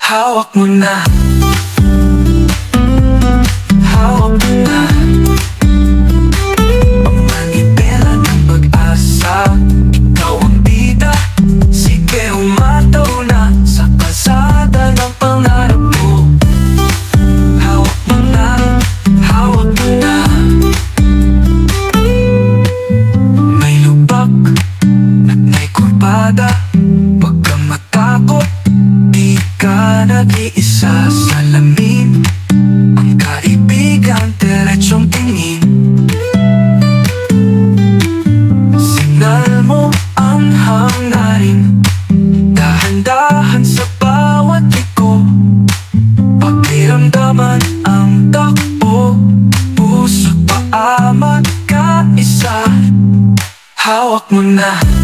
Hawak mo na. Hawak mo na ang manibela ng pag-asa. Ikaw ang bida, sige umataw na sa kalsada ng pangarap mo. Hawak mo na, hawak mo na. May lubak at may kurbada, wag kang matakot, di ka nag-iisa sa lamin. Ang kaibigan, diretsong tingin. Signal mo ang hangarin, dahan-dahan sa bawat liko. Pakiramdaman ang takbo, puso't paa magkaisa. Hawak mo na.